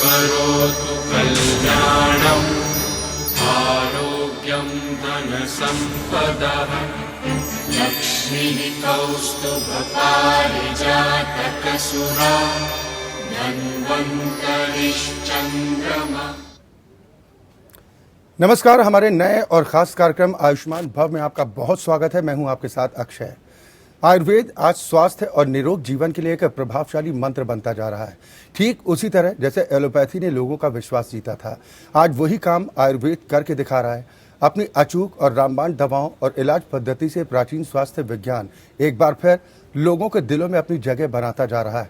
करोतु कल्याणम् आरोग्यं धनसम्पदः लक्ष्मीः कौस्तुभपारिजातकसुरा धन्वन्तरिश्चन्द्रमा। नमस्कार, हमारे नए और खास कार्यक्रम आयुष्मान भव में आपका बहुत स्वागत है। मैं हूं आपके साथ अक्षय। आयुर्वेद आज स्वास्थ्य और निरोग जीवन के लिए एक प्रभावशाली मंत्र बनता जा रहा है। ठीक उसी तरह जैसे एलोपैथी ने लोगों का विश्वास जीता था, आज वही काम आयुर्वेद करके दिखा रहा है। अपनी अचूक और रामबाण दवाओं और इलाज पद्धति से प्राचीन स्वास्थ्य विज्ञान एक बार फिर लोगों के दिलों में अपनी जगह बनाता जा रहा है।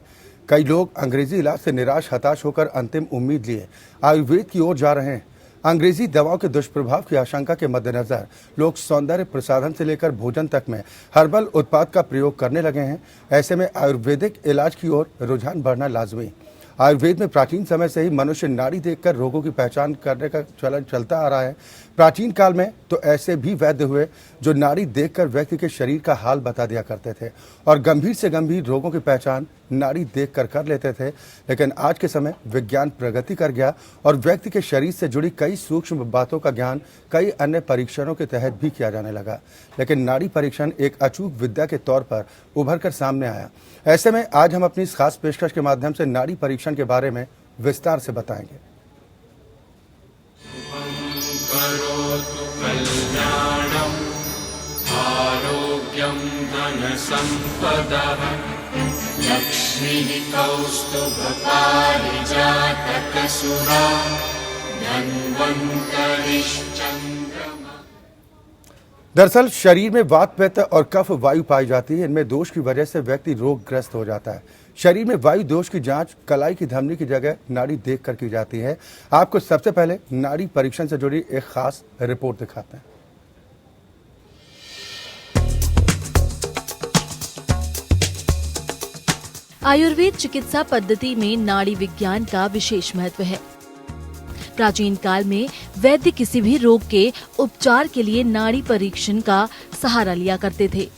कई लोग अंग्रेजी इलाज से निराश हताश होकर अंतिम उम्मीद लिए आयुर्वेद की ओर जा रहे हैं। अंग्रेजी दवाओं के दुष्प्रभाव की आशंका के मद्देनजर लोग सौंदर्य प्रसाधन से लेकर भोजन तक में हर्बल उत्पाद का प्रयोग करने लगे हैं। ऐसे में आयुर्वेदिक इलाज की ओर रुझान बढ़ना लाजमी। आयुर्वेद में प्राचीन समय से ही मनुष्य नाड़ी देखकर रोगों की पहचान करने का चलन चलता आ रहा है। प्राचीन काल में तो ऐसे भी वैद्य हुए जो नाड़ी देखकर व्यक्ति के शरीर का हाल बता दिया करते थे और गंभीर से गंभीर रोगों की पहचान नाड़ी देखकर कर लेते थे। लेकिन आज के समय विज्ञान प्रगति कर गया और व्यक्ति के शरीर से जुड़ी कई सूक्ष्म बातों का ज्ञान कई अन्य परीक्षणों के तहत भी किया जाने लगा। लेकिन नाड़ी परीक्षण एक अचूक विद्या के तौर पर उभर कर सामने आया। ऐसे में आज हम अपनी इस खास पेशकश के माध्यम से नाड़ी परीक्षण के बारे में विस्तार से बताएंगे। करोतु कल्याणम् आरोग्यं धनसम्पदः लक्ष्मीः कौस्तुभपारिजातकसुरा धन्वन्तरिश्चन्द्रमा। दरअसल शरीर में वात, पित्त और कफ वायु पाई जाती है। इनमें दोष की वजह से व्यक्ति रोगग्रस्त हो जाता है। शरीर में वायु दोष की जांच कलाई की धमनी की जगह नाड़ी देखकर की जाती है। आपको सबसे पहले नाड़ी परीक्षण से जुड़ी एक खास रिपोर्ट दिखाते हैं। आयुर्वेद चिकित्सा पद्धति में नाड़ी विज्ञान का विशेष महत्व है। प्राचीन काल में वैद्य किसी भी रोग के उपचार के लिए नाड़ी परीक्षण का सहारा लिया करते थे।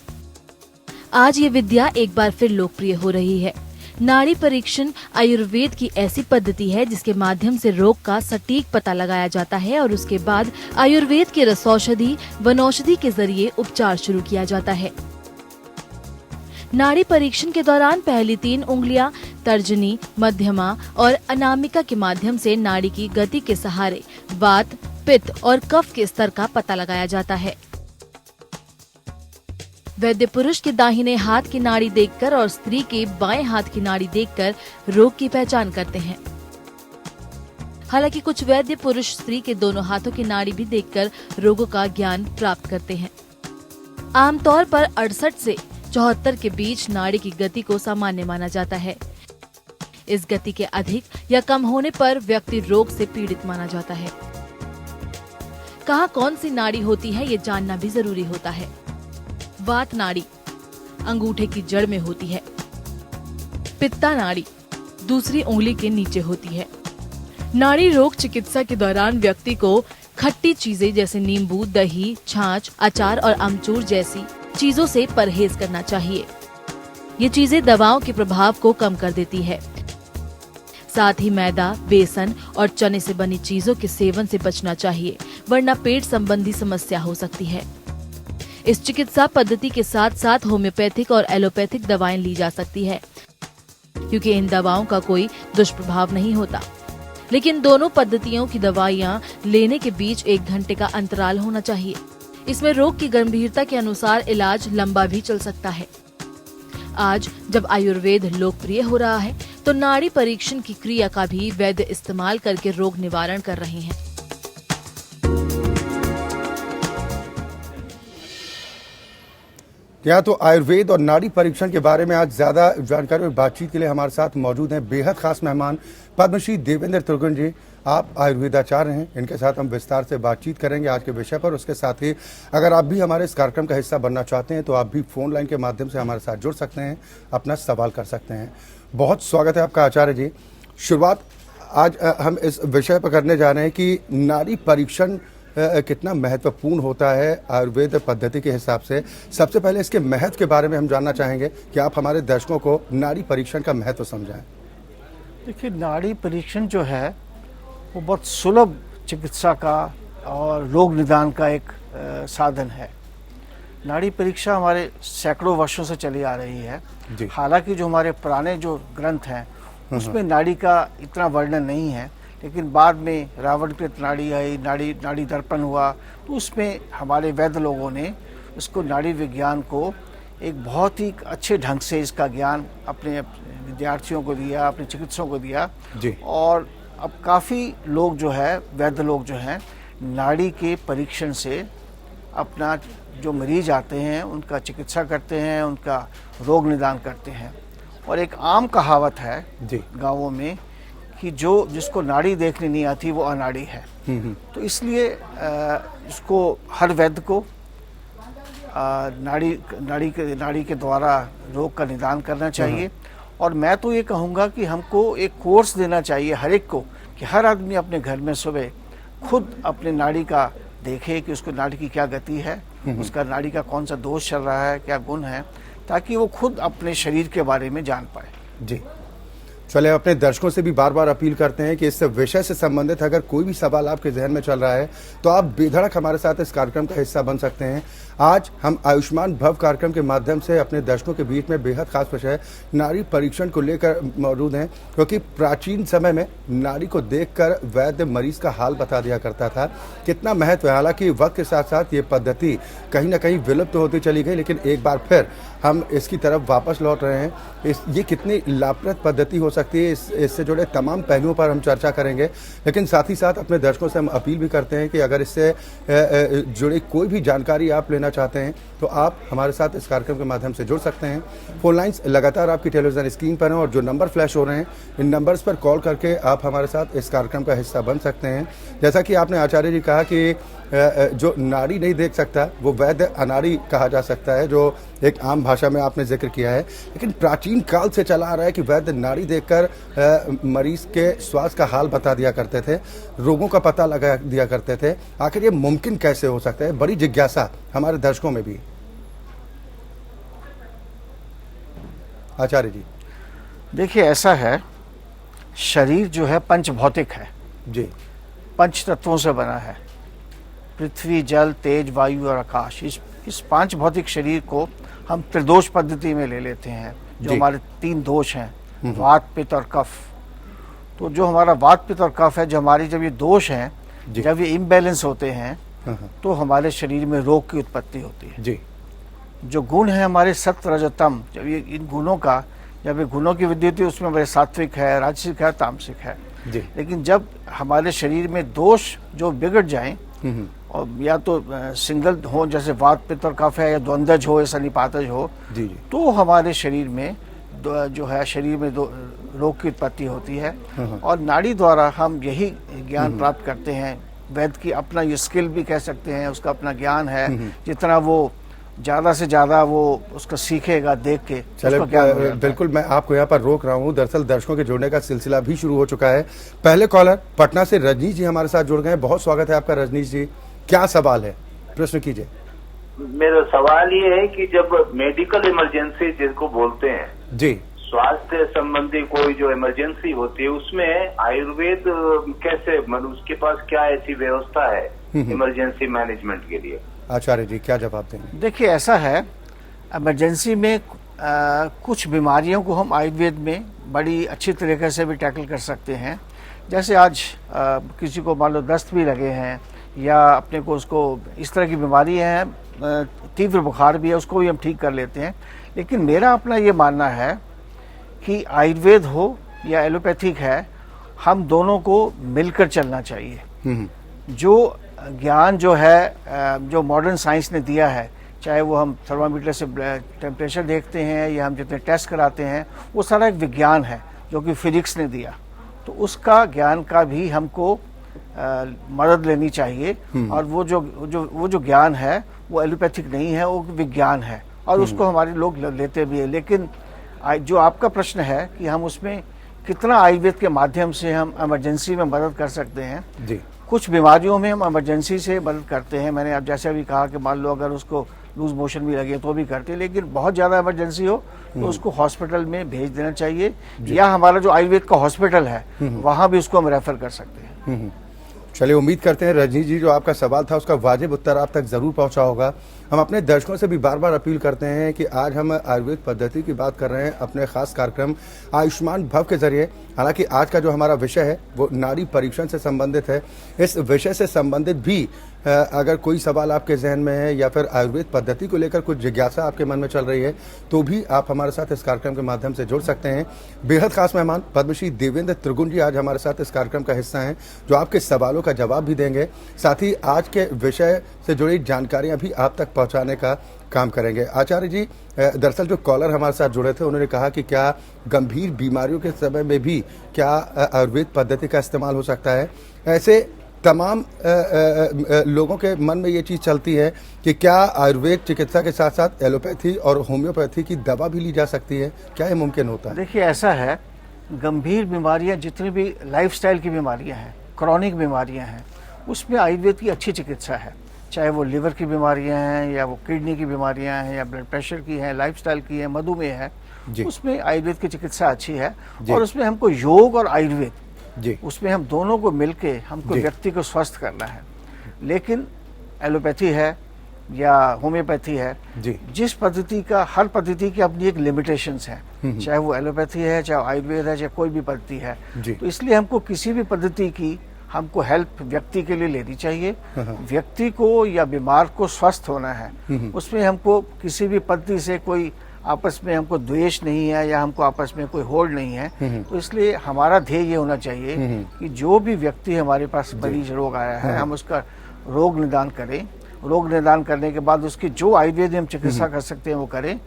आज ये विद्या एक बार फिर लोकप्रिय हो रही है। नाड़ी परीक्षण आयुर्वेद की ऐसी पद्धति है जिसके माध्यम से रोग का सटीक पता लगाया जाता है और उसके बाद आयुर्वेद के रसौषधि वनौषधि के जरिए उपचार शुरू किया जाता है। नाड़ी परीक्षण के दौरान पहली 3 उंगलियां तर्जनी, मध्यमा और अनामिका के माध्यम से नाड़ी की गति के सहारे वात, पित्त और कफ के स्तर का पता लगाया जाता है। वैद्य पुरुष के दाहिने हाथ की नाड़ी देखकर और स्त्री के बाएं हाथ की नाड़ी देखकर रोग की पहचान करते हैं। हालांकि कुछ वैद्य पुरुष स्त्री के दोनों हाथों की नाड़ी भी देखकर रोगों का ज्ञान प्राप्त करते हैं। आमतौर पर 68 से 74 के बीच नाड़ी की गति को सामान्य माना जाता है। इस गति के अधिक या कम होने पर व्यक्ति रोग से पीड़ित माना जाता है। कहाँ कौन सी नाड़ी होती है ये जानना भी जरूरी होता है। वात नाड़ी अंगूठे की जड़ में होती है। पित्ता नाड़ी दूसरी उंगली के नीचे होती है। नाड़ी रोग चिकित्सा के दौरान व्यक्ति को खट्टी चीजें जैसे नींबू, दही, छाछ, अचार और अमचूर जैसी चीजों से परहेज करना चाहिए। ये चीजें दवाओं के प्रभाव को कम कर देती है। साथ ही मैदा, बेसन और चने से बनी चीजों के सेवन से बचना चाहिए, वरना पेट संबंधी समस्या हो सकती है। इस चिकित्सा पद्धति के साथ साथ होम्योपैथिक और एलोपैथिक दवाएं ली जा सकती है, क्योंकि इन दवाओं का कोई दुष्प्रभाव नहीं होता। लेकिन दोनों पद्धतियों की दवाइयां लेने के बीच 1 घंटे का अंतराल होना चाहिए। इसमें रोग की गंभीरता के अनुसार इलाज लंबा भी चल सकता है। आज जब आयुर्वेद लोकप्रिय हो रहा है तो नाड़ी परीक्षण की क्रिया का भी वैद्य इस्तेमाल करके रोग निवारण कर रहे हैं। यहाँ तो आयुर्वेद और नाड़ी परीक्षण के बारे में आज ज्यादा जानकारी और बातचीत के लिए हमारे साथ मौजूद हैं बेहद खास मेहमान पद्मश्री देवेंद्र त्रिगुण जी। आप आयुर्वेदाचार्य हैं, इनके साथ हम विस्तार से बातचीत करेंगे आज के विषय पर। उसके साथ ही अगर आप भी हमारे इस कार्यक्रम का हिस्सा बनना चाहते हैं तो आप भी फोन लाइन के माध्यम से हमारे साथ जुड़ सकते हैं, अपना सवाल कर सकते हैं। बहुत स्वागत है आपका आचार्य जी। शुरुआत आज हम इस विषय पर करने जा रहे हैं कि नाड़ी परीक्षण कितना महत्वपूर्ण होता है आयुर्वेद पद्धति के हिसाब से। सबसे पहले इसके महत्व के बारे में हम जानना चाहेंगे कि आप हमारे दर्शकों को नाड़ी परीक्षण का महत्व समझाएं। देखिए, नाड़ी परीक्षण जो है वो बहुत सुलभ चिकित्सा का और रोग निदान का एक साधन है। नाड़ी परीक्षा हमारे सैकड़ों वर्षों से चली आ रही है। हालांकि जो हमारे पुराने जो ग्रंथ हैं उसमें नाड़ी का इतना वर्णन नहीं है, लेकिन बाद में रावणकृत नाड़ी आई, नाड़ी दर्पण हुआ, तो उसमें हमारे वैद्य लोगों ने इसको नाड़ी विज्ञान को एक बहुत ही अच्छे ढंग से इसका ज्ञान अपने विद्यार्थियों को दिया, अपने चिकित्सकों को दिया जी। और अब काफ़ी लोग जो है, वैद्य लोग जो हैं, नाड़ी के परीक्षण से अपना जो मरीज आते हैं उनका चिकित्सा करते हैं, उनका रोग निदान करते हैं। और एक आम कहावत है जी गाँवों में कि जिसको नाड़ी देखने नहीं आती वो अनाड़ी है। तो इसलिए इसको हर वैद्य को नाड़ी के द्वारा रोग का निदान करना चाहिए। और मैं तो ये कहूँगा कि हमको एक कोर्स देना चाहिए हर एक को, कि हर आदमी अपने घर में सुबह खुद अपने नाड़ी का देखे कि उसको नाड़ी की क्या गति है, उसका नाड़ी का कौन सा दोष चल रहा है, क्या गुण है, ताकि वो खुद अपने शरीर के बारे में जान पाए। जी। चले, अपने दर्शकों से भी बार बार अपील करते हैं कि इस विषय से संबंधित अगर कोई भी सवाल आपके जहन में चल रहा है तो आप बेधड़क हमारे साथ इस कार्यक्रम का हिस्सा बन सकते हैं। आज हम आयुष्मान भव कार्यक्रम के माध्यम से अपने दर्शकों के बीच में बेहद खास विषय नाड़ी परीक्षण को लेकर मौजूद हैं, क्योंकि प्राचीन समय में नाड़ी को देखकर वैद्य मरीज का हाल बता दिया करता था। कितना महत्व है, हालांकि वक्त के साथ साथ ये पद्धति कहीं ना कहीं विलुप्त होती चली गई, लेकिन एक बार फिर हम इसकी तरफ वापस लौट रहे हैं। ये कितनी लाभप्रद पद्धति हो सकती है, इससे जुड़े तमाम पहलुओं पर हम चर्चा करेंगे। लेकिन साथ ही साथ अपने दर्शकों से हम अपील भी करते हैं कि अगर इससे जुड़ी कोई भी जानकारी आप लेना चाहते हैं तो आप हमारे साथ इस कार्यक्रम के माध्यम से जुड़ सकते हैं। फोन लाइंस लगातार आपकी टेलीविजन स्क्रीन पर हैं और जो नंबर फ्लैश हो रहे हैं इन नंबर्स पर कॉल करके आप हमारे साथ इस कार्यक्रम का हिस्सा बन सकते हैं। जैसा कि आपने आचार्य जी कहा कि जो नाड़ी नहीं देख सकता वो वैद्य अनाड़ी कहा जा सकता है, जो एक आम भाषा में आपने जिक्र किया है। लेकिन प्राचीन काल से चला आ रहा है कि वैद्य नाड़ी देखकर मरीज के स्वास्थ्य का हाल बता दिया करते थे, रोगों का पता लगा दिया करते थे। आखिर ये मुमकिन कैसे हो सकता है, बड़ी जिज्ञासा हमारे दर्शकों में भी। आचार्य जी। देखिए, ऐसा है, शरीर जो है पंच भौतिक है जी, पंच तत्वों से बना है, पृथ्वी, जल, तेज, वायु और आकाश। इस पांच भौतिक शरीर को हम त्रिदोष पद्धति में ले लेते हैं, जो हमारे तीन दोष हैं, वात, पित्त और कफ। तो जो हमारा वात, पित्त और कफ है, जो हमारी जब ये दोष हैं, जब ये इम्बैलेंस होते हैं तो हमारे शरीर में रोग की उत्पत्ति होती है जी। जो गुण है हमारे सत्व, रज, तम, जब ये इन गुणों का जब ये गुणों की वृद्धि होती है उसमें हमारे सात्विक है, राजसिक है, तामसिक है जी। लेकिन जब हमारे शरीर में दोष जो बिगड़ जाएं और या तो सिंगल हो, जैसे वात, पित्त और कफ है, या द्वंद्वज हो, या सन्निपातज हो जी, तो हमारे शरीर में जो है शरीर में रोग की उत्पत्ति होती है। और नाड़ी द्वारा हम यही ज्ञान प्राप्त करते हैं। वैद्य की अपना ये स्किल भी कह सकते हैं, उसका अपना ज्ञान है। जितना वो ज़्यादा से ज़्यादा वो उसको सीखेगा देख के। चले, बिल्कुल मैं आपको यहाँ पर रोक रहा हूँ। दरअसल दर्शकों के जुड़ने का सिलसिला भी शुरू हो चुका है। पहले कॉलर पटना से रजनीश जी हमारे साथ जुड़ गए हैं। बहुत स्वागत है आपका रजनीश जी, क्या सवाल है, प्रश्न कीजिए। मेरा सवाल ये है कि जब मेडिकल इमरजेंसी जिसको बोलते हैं जी, स्वास्थ्य संबंधी कोई जो इमरजेंसी होती है उसमें आयुर्वेद कैसे, मतलब उसके पास क्या ऐसी व्यवस्था है इमरजेंसी मैनेजमेंट के लिए? आचार्य जी क्या जवाब देंगे? देखिए, ऐसा है, इमरजेंसी में कुछ बीमारियों को हम आयुर्वेद में बड़ी अच्छी तरीके से भी टैकल कर सकते हैं। जैसे आज किसी को मान लो दस्त भी लगे हैं, या अपने को उसको इस तरह की बीमारी है, तीव्र बुखार भी है, उसको भी हम ठीक कर लेते हैं। लेकिन मेरा अपना ये मानना है कि आयुर्वेद हो या एलोपैथिक है, हम दोनों को मिलकर चलना चाहिए। जो ज्ञान जो है, जो मॉडर्न साइंस ने दिया है, चाहे वो हम थर्मामीटर से टेम्परेचर देखते हैं या हम जितने टेस्ट कराते हैं, वो सारा एक विज्ञान है जो कि फिजिक्स ने दिया। तो उसका ज्ञान का भी हमको मदद लेनी चाहिए। और वो जो ज्ञान है वो एलोपैथिक नहीं है, वो विज्ञान है, और उसको हमारे लोग लेते भी है। लेकिन जो आपका प्रश्न है कि हम उसमें कितना आयुर्वेद के माध्यम से हम इमरजेंसी में मदद कर सकते हैं जी। कुछ बीमारियों में हम इमरजेंसी से मदद करते हैं। मैंने अब जैसे भी कहा कि मान लो अगर उसको लूज मोशन भी लगे तो भी करते हैं, लेकिन बहुत ज़्यादा इमरजेंसी हो तो उसको हॉस्पिटल में भेज देना चाहिए, या हमारा जो आयुर्वेद का हॉस्पिटल है वहाँ भी उसको हम रेफर कर सकते हैं। चलिए, उम्मीद करते हैं रजनी जी जो आपका सवाल था उसका वाजिब उत्तर आप तक ज़रूर पहुंचा होगा। हम अपने दर्शकों से भी बार बार अपील करते हैं कि आज हम आयुर्वेद पद्धति की बात कर रहे हैं अपने खास कार्यक्रम आयुष्मान भव के जरिए। हालांकि आज का जो हमारा विषय है वो नाड़ी परीक्षण से संबंधित है। इस विषय से संबंधित भी अगर कोई सवाल आपके जहन में है या फिर आयुर्वेद पद्धति को लेकर कुछ जिज्ञासा आपके मन में चल रही है तो भी आप हमारे साथ इस कार्यक्रम के माध्यम से जुड़ सकते हैं। बेहद खास मेहमान पद्मश्री देवेंद्र त्रिगुण जी आज हमारे साथ इस कार्यक्रम का हिस्सा हैं, जो आपके सवालों का जवाब भी देंगे, साथ ही आज के विषय से जुड़ी जानकारियां भी आप तक पहुंचाने का काम करेंगे। आचार्य जी, दरअसल जो कॉलर हमारे साथ जुड़े थे उन्होंने कहा कि क्या गंभीर बीमारियों के समय में भी क्या आयुर्वेद पद्धति का इस्तेमाल हो सकता है। ऐसे तमाम लोगों के मन में ये चीज़ चलती है कि क्या आयुर्वेद चिकित्सा के साथ साथ एलोपैथी और होम्योपैथी की दवा भी ली जा सकती है, क्या ये मुमकिन होता है? देखिए, ऐसा है, गंभीर बीमारियां जितनी भी लाइफस्टाइल की बीमारियां हैं, क्रॉनिक बीमारियां हैं, उसमें आयुर्वेद की अच्छी चिकित्सा है। चाहे वो लिवर की बीमारियां हैं या वो किडनी की बीमारियां हैं या ब्लड प्रेशर की हैं, लाइफस्टाइल की है, मधुमेह है, उसमें आयुर्वेद की चिकित्सा अच्छी है। और उसमें हमको योग और आयुर्वेद जी, उसमें हम दोनों को मिलके हमको व्यक्ति को स्वस्थ करना है। लेकिन एलोपैथी है या होम्योपैथी है, जिस पद्धति का, हर पद्धति की अपनी एक लिमिटेशंस है, चाहे वो एलोपैथी है, चाहे आयुर्वेद है, चाहे कोई भी पद्धति है। तो इसलिए हमको किसी भी पद्धति की हमको हेल्प व्यक्ति के लिए लेनी चाहिए। व्यक्ति को या बीमार को स्वस्थ होना है, उसमें हमको किसी भी पद्धति से कोई आपस में हमको द्वेष नहीं है या हमको आपस में कोई होड़ नहीं है। तो इसलिए हमारा ध्येय ये होना चाहिए कि जो भी व्यक्ति हमारे पास मरीज रोग आया है, हम उसका रोग निदान करें। रोग निदान करने के बाद उसकी जो आयुर्वेद में हम चिकित्सा कर सकते हैं वो करें,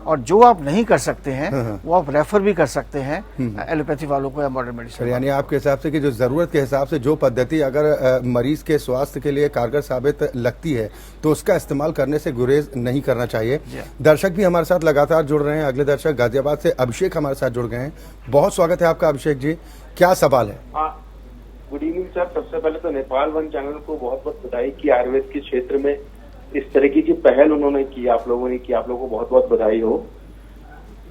और जो आप नहीं कर सकते हैं वो आप रेफर भी कर सकते हैं एलोपैथी वालों को या मॉडर्न मेडिसिन। यानी आपके हिसाब से कि जो ज़रूरत के हिसाब से जो पद्धति अगर मरीज के स्वास्थ्य के लिए कारगर साबित लगती है तो उसका इस्तेमाल करने से गुरेज नहीं करना चाहिए। दर्शक भी हमारे साथ लगातार जुड़ रहे हैं। अगले दर्शक गाजियाबाद से अभिषेक हमारे साथ जुड़ गए हैं। बहुत स्वागत है आपका अभिषेक जी, क्या सवाल है? Good evening sir. सबसे पहले तो नेपाल वन चैनल को बहुत बहुत बधाई कि आयुर्वेद के क्षेत्र में इस तरह की पहल उन्होंने की, आप लोगों ने की, आप लोगों को बहुत बहुत बधाई हो।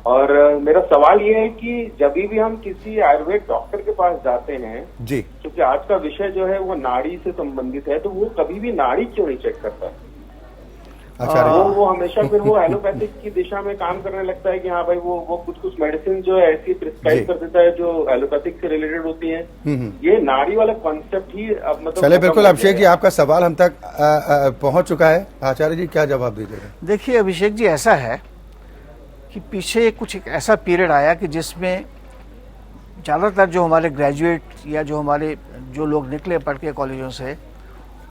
और मेरा सवाल ये है कि जब भी हम किसी आयुर्वेद डॉक्टर के पास जाते हैं जी, क्योंकि आज का विषय जो है वो नाड़ी से संबंधित है, तो वो कभी भी नाड़ी क्यों नहीं चेक करता? अच्छा, वो हमेशा फिर वो एलोपैथिक की दिशा में काम करने लगता है कि हाँ भाई वो कुछ मेडिसिन जो है ऐसी प्रिस्क्राइब कर देता है जो एलोपैथिक से रिलेटेड होती है। ये नाड़ी वाला कॉन्सेप्ट ही अब मतलब चले बिल्कुल अभिषेक जी, आपका सवाल हम तक पहुंच चुका है। आचार्य जी क्या जवाब दीजिएगा? देखिए अभिषेक जी, ऐसा है कि पीछे कुछ एक ऐसा पीरियड आया कि जिसमें ज़्यादातर जो हमारे ग्रेजुएट या जो लोग निकले पढ़ के कॉलेजों से,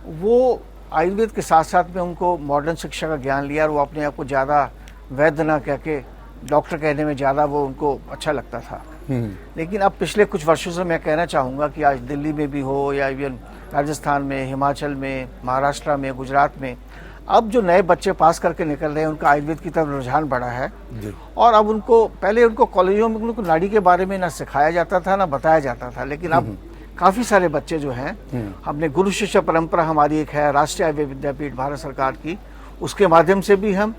वो आयुर्वेद के साथ साथ में उनको मॉडर्न शिक्षा का ज्ञान लिया और वो अपने आप को ज़्यादा वैद्य ना कह के डॉक्टर कहने में ज़्यादा वो उनको अच्छा लगता था। लेकिन अब पिछले कुछ वर्षों से मैं कहना चाहूँगा कि आज दिल्ली में भी हो या इवन राजस्थान में, हिमाचल में, महाराष्ट्र में, गुजरात में, अब जो नए बच्चे पास करके निकल रहे हैं उनका आयुर्वेद की तरफ रुझान बढ़ा है। और अब पहले उनको कॉलेजों में उनको नाड़ी के बारे में ना सिखाया जाता था ना बताया जाता था, लेकिन अब काफ़ी सारे बच्चे जो हैं, हमने गुरु शिष्य परंपरा हमारी एक है राष्ट्रीय आयुर्वेद विद्यापीठ भारत सरकार की, उसके माध्यम से भी हम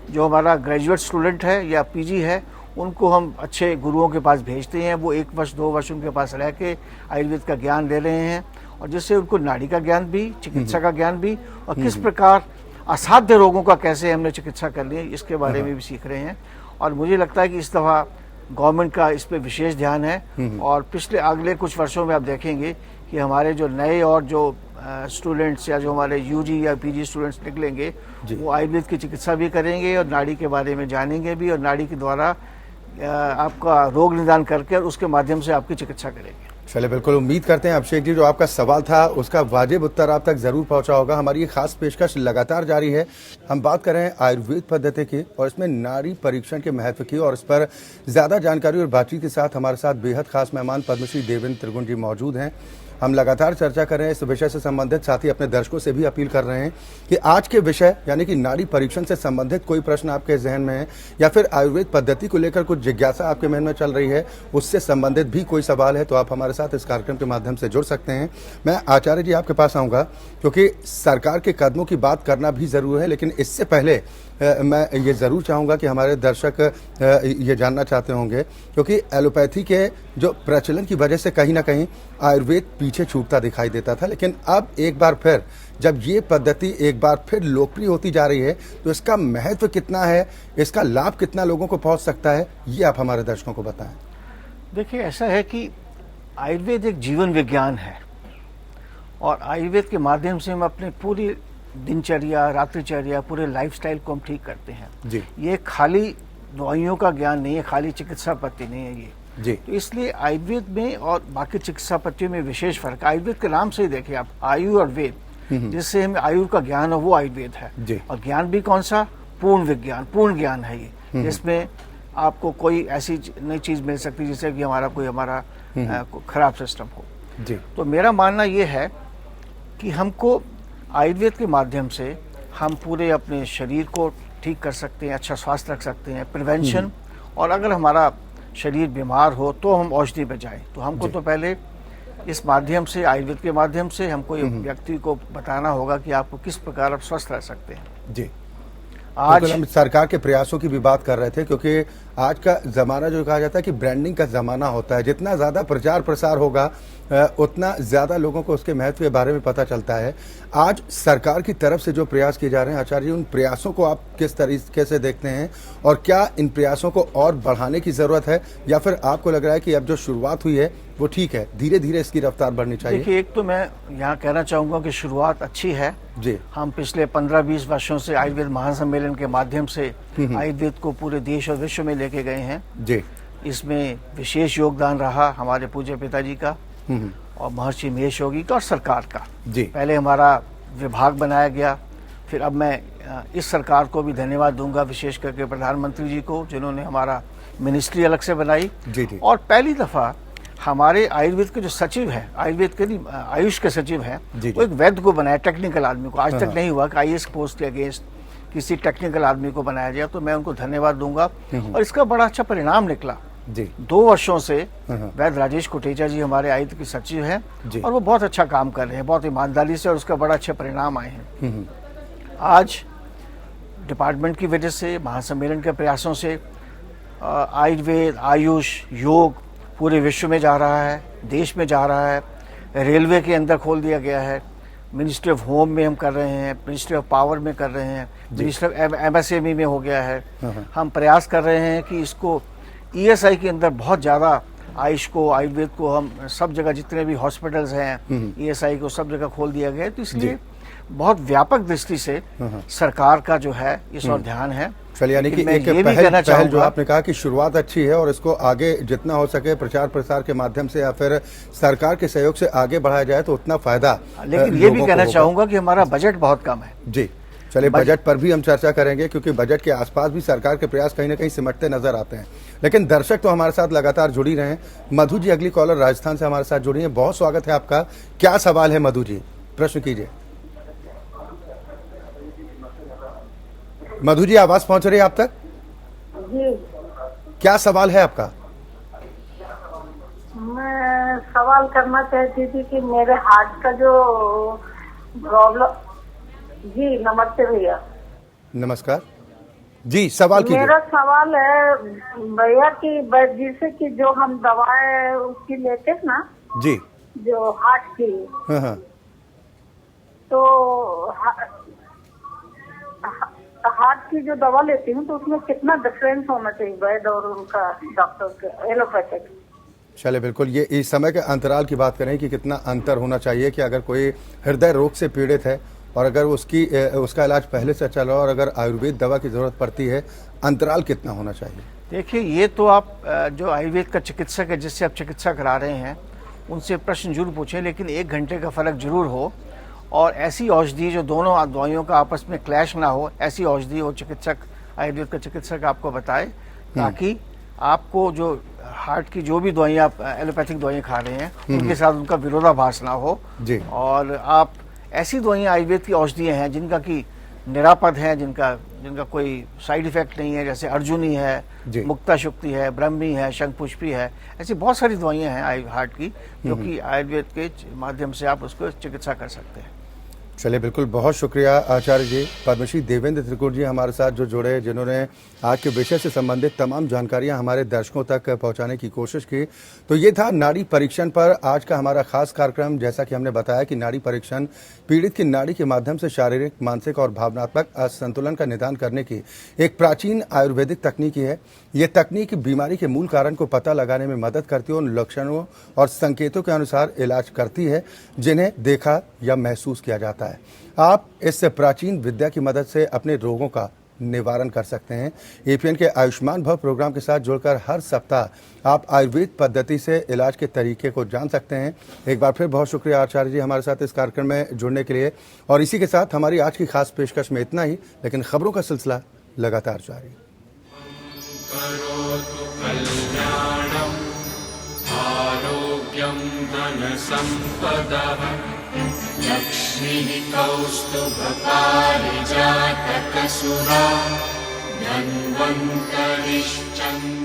जो हमारा ग्रेजुएट स्टूडेंट है या पीजी है उनको हम अच्छे गुरुओं के पास भेजते हैं। वो 1 वर्ष 2 वर्ष उनके पास रह के आयुर्वेद का ज्ञान दे रहे हैं, और जिससे उनको नाड़ी का ज्ञान भी, चिकित्सा का ज्ञान भी, और किस प्रकार असाध्य रोगों का कैसे हमने चिकित्सा करनी है इसके बारे में भी सीख रहे हैं। और मुझे लगता है कि इस दफ़ा गवर्नमेंट का इस पे विशेष ध्यान है। और अगले कुछ वर्षों में आप देखेंगे कि हमारे जो नए और जो स्टूडेंट्स या जो हमारे यूजी या पीजी स्टूडेंट्स निकलेंगे वो आयुर्वेद की चिकित्सा भी करेंगे और नाड़ी के बारे में जानेंगे भी, और नाड़ी के द्वारा आपका रोग निदान करके और उसके माध्यम से आपकी चिकित्सा करेंगे। चलिए बिल्कुल उम्मीद करते हैं अभिषेक जी जो आपका सवाल था उसका वाजिब उत्तर आप तक जरूर पहुंचा होगा। हमारी ये खास पेशकश लगातार जारी है। हम बात कर रहे हैं आयुर्वेद पद्धति की और इसमें नाड़ी परीक्षण के महत्व की, और इस पर ज्यादा जानकारी और बातचीत के साथ हमारे साथ बेहद खास मेहमान पद्मश्री देवेंद्र त्रिगुण जी मौजूद हैं। हम लगातार चर्चा कर रहे हैं इस विषय से संबंधित, साथ ही अपने दर्शकों से भी अपील कर रहे हैं कि आज के विषय यानी कि नाड़ी परीक्षण से संबंधित कोई प्रश्न आपके जहन में है या फिर आयुर्वेद पद्धति को लेकर कुछ जिज्ञासा आपके मन में चल रही है, उससे संबंधित भी कोई सवाल है तो आप हमारे साथ इस कार्यक्रम के माध्यम से जुड़ सकते हैं। मैं आचार्य जी आपके पास आऊँगा, क्योंकि सरकार के कदमों की बात करना भी ज़रूर है, लेकिन इससे पहले मैं ये ज़रूर चाहूँगा कि हमारे दर्शक ये जानना चाहते होंगे, क्योंकि एलोपैथी के जो प्रचलन की वजह से कहीं ना कहीं आयुर्वेद पीछे छूटता दिखाई देता था, लेकिन अब एक बार फिर जब ये पद्धति एक बार फिर लोकप्रिय होती जा रही है, तो इसका महत्व कितना है, इसका लाभ कितना लोगों को पहुंच सकता है, ये आप हमारे दर्शकों को बताएं। देखिए, ऐसा है कि आयुर्वेद एक जीवन विज्ञान है और आयुर्वेद के माध्यम से हम अपने पूरी दिनचर्या, रात्रिचर्या, पूरे लाइफस्टाइल को हम ठीक करते हैं जी। ये खाली दवाइयों का ज्ञान नहीं है, खाली चिकित्सा पद्धति नहीं है ये जी। तो इसलिए आयुर्वेद में और बाकी चिकित्सा पद्धतियों में विशेष फर्क है। आयुर्वेद के नाम से ही देखिए आप, आयु और वेद, जिससे हमें आयु का ज्ञान है वो आयुर्वेद है जी। और ज्ञान भी कौन सा? पूर्ण विज्ञान, पूर्ण ज्ञान है ये, जिसमें आपको कोई ऐसी नई चीज मिल सकती है जिससे कि हमारा खराब सिस्टम हो जी। तो मेरा मानना ये है कि हमको आयुर्वेद के माध्यम से हम पूरे अपने शरीर को ठीक कर सकते हैं, अच्छा स्वास्थ्य रख सकते हैं, प्रिवेंशन, और अगर हमारा शरीर बीमार हो तो हम औषधि पे जाएं। तो हमको तो पहले इस माध्यम से, आयुर्वेद के माध्यम से हमको व्यक्ति को बताना होगा कि आपको किस प्रकार आप स्वस्थ रह सकते हैं। जी। आज हम सरकार के प्रयासों की भी बात कर रहे थे, क्योंकि आज का ज़माना जो कहा जाता है कि ब्रांडिंग का ज़माना होता है, जितना ज़्यादा प्रचार प्रसार होगा उतना ज़्यादा लोगों को उसके महत्व के बारे में पता चलता है। आज सरकार की तरफ से जो प्रयास किए जा रहे हैं आचार्य जी, उन प्रयासों को आप किस तरीके से देखते हैं और क्या इन प्रयासों को और बढ़ाने की ज़रूरत है, या फिर आपको लग रहा है कि अब जो शुरुआत हुई है वो ठीक है, धीरे धीरे इसकी रफ्तार बढ़नी चाहिए? देखिए, एक तो मैं यहाँ कहना चाहूँगा कि शुरुआत अच्छी है जी। हम पिछले 15-20 वर्षों से आयुर्वेद महासम्मेलन के माध्यम से आयुर्वेद को पूरे देश और विश्व में लेके गए हैं जी। इसमें विशेष योगदान रहा हमारे पूज्य पिताजी का और महर्षि महेश योगी का और सरकार का जी। पहले हमारा विभाग बनाया गया, फिर अब मैं इस सरकार को भी धन्यवाद दूंगा, विशेष करके प्रधानमंत्री जी को, जिन्होंने हमारा मिनिस्ट्री अलग से बनाई जी जी। और पहली दफा हमारे आयुर्वेद के जो सचिव हैं, आयुर्वेद के नहीं आयुष के सचिव हैं, वो एक वैद्य को बनाया, टेक्निकल आदमी को। आज तक नहीं हुआ कि आईएएस पोस्ट के अगेंस्ट किसी टेक्निकल आदमी को बनाया जाए, तो मैं उनको धन्यवाद दूंगा और इसका बड़ा अच्छा परिणाम निकला जी। 2 वर्षों से वैद्य राजेश कोटेचा जी हमारे आयुक्त के सचिव हैं और वो बहुत अच्छा काम कर रहे हैं, बहुत ईमानदारी से, और उसका बड़ा अच्छे परिणाम आए हैं। आज डिपार्टमेंट की वजह से, महासम्मेलन के प्रयासों से आयुर्वेद, आयुष, योग पूरे विश्व में जा रहा है, देश में जा रहा है, रेलवे के अंदर खोल दिया गया है, मिनिस्ट्री ऑफ होम में हम कर रहे हैं, मिनिस्ट्री ऑफ पावर में कर रहे हैं, मिनिस्ट्री ऑफ एमएसएमई में हो गया है। हम प्रयास कर रहे हैं कि इसको ईएसआई के अंदर बहुत ज़्यादा आयुष को, आयुर्वेद को हम सब जगह, जितने भी हॉस्पिटल्स हैं ईएसआई को सब जगह खोल दिया गया है। तो इसलिए बहुत व्यापक दृष्टि से सरकार का जो है इस और ध्यान है। चलिए, यानी कि एक पहल जो आपने कहा कि शुरुआत अच्छी है और इसको आगे जितना हो सके प्रचार प्रसार के माध्यम से या फिर सरकार के सहयोग से आगे बढ़ाया जाए तो उतना फायदा। लेकिन ये भी कहना चाहूंगा कि हमारा बजट बहुत कम है। जी, चलिए बजट पर भी हम चर्चा करेंगे, क्योंकि बजट के आसपास भी सरकार के प्रयास कहीं ना कहीं सिमटते नजर आते हैं। लेकिन दर्शक तो हमारे साथ लगातार जुड़ी रहे हैं। मधु जी अगली कॉलर राजस्थान से हमारे साथ जुड़ी हैं, बहुत स्वागत है आपका। क्या सवाल है मधु जी, प्रश्न कीजिए। मधु जी, आवाज पहुंच रही है आप तक? जी, क्या सवाल है आपका? मैं सवाल करना चाहती थी कि मेरे हार्ट का जो प्रॉब्लम। जी नमस्ते भैया। नमस्कार जी, सवाल कीजिए। मेरा सवाल है भैया कि जैसे कि जो हम दवाएं उसकी लेते हैं ना जी, जो हार्ट की, हाँ, तो हार्ट की जो दवा लेती हूँ तो उसमें कितना डिफरेंस होना चाहिए वैद्य और उनका डॉक्टर के एलोपैथिक? चले बिल्कुल, ये इस समय के अंतराल की बात करें कि कितना अंतर होना चाहिए कि अगर कोई हृदय रोग से पीड़ित है और अगर उसका इलाज पहले से चला और अगर आयुर्वेद दवा की जरूरत पड़ती है, अंतराल कितना होना चाहिए? देखिए, ये तो आप जो आयुर्वेद का चिकित्सक है, जिससे आप चिकित्सा करा रहे हैं, उनसे प्रश्न जरूर पूछें, लेकिन 1 घंटे का फर्क जरूर हो और ऐसी औषधि जो दोनों दवाइयों का आपस में क्लैश ना हो, ऐसी औषधि वो चिकित्सक, आयुर्वेद का चिकित्सक आपको बताए, ताकि आपको जो हार्ट की जो भी दवाइयाँ आप एलोपैथिक दवाइयाँ खा रहे हैं उनके साथ उनका विरोधाभास ना हो जी। और आप ऐसी दवाइयाँ, आयुर्वेद की औषधियाँ हैं जिनका की निरापद है, जिनका कोई साइड इफेक्ट नहीं है, जैसे अर्जुनी है, जी। मुक्ता शुक्ति है, ब्रह्मी है, शंखपुष्पी है, ऐसी बहुत सारी दवाइयाँ हैं हार्ट की जो कि आयुर्वेद के माध्यम से आप उसको चिकित्सा कर सकते हैं। चलिए, बिल्कुल, बहुत शुक्रिया आचार्य जी। पद्मश्री देवेंद्र त्रिकुट जी हमारे साथ जो जुड़े, जिन्होंने आज के विषय से संबंधित तमाम जानकारियां हमारे दर्शकों तक पहुंचाने की कोशिश की। तो ये था नाड़ी परीक्षण पर आज का हमारा खास कार्यक्रम। जैसा कि हमने बताया कि नाड़ी परीक्षण पीड़ित की नाड़ी के माध्यम से शारीरिक, मानसिक और भावनात्मक असंतुलन का निदान करने की एक प्राचीन आयुर्वेदिक तकनीक है। ये तकनीक बीमारी के मूल कारण को पता लगाने में मदद करती है, उन लक्षणों और संकेतों के अनुसार इलाज करती है जिन्हें देखा या महसूस किया जाता है। आप इस प्राचीन विद्या की मदद से अपने रोगों का निवारण कर सकते हैं। एपीएन के आयुष्मान भव प्रोग्राम के साथ जुड़कर हर सप्ताह आप आयुर्वेद पद्धति से इलाज के तरीके को जान सकते हैं। एक बार फिर बहुत शुक्रिया आचार्य जी हमारे साथ इस कार्यक्रम में जुड़ने के लिए। और इसी के साथ हमारी आज की खास पेशकश में इतना ही, लेकिन खबरों का सिलसिला लगातार जारी। करोतु कल्याणम् आरोग्यं धनसम्पदः लक्ष्मीः कौस्तुभपारिजातकसुरा धन्वन्तरिश्चन्द्र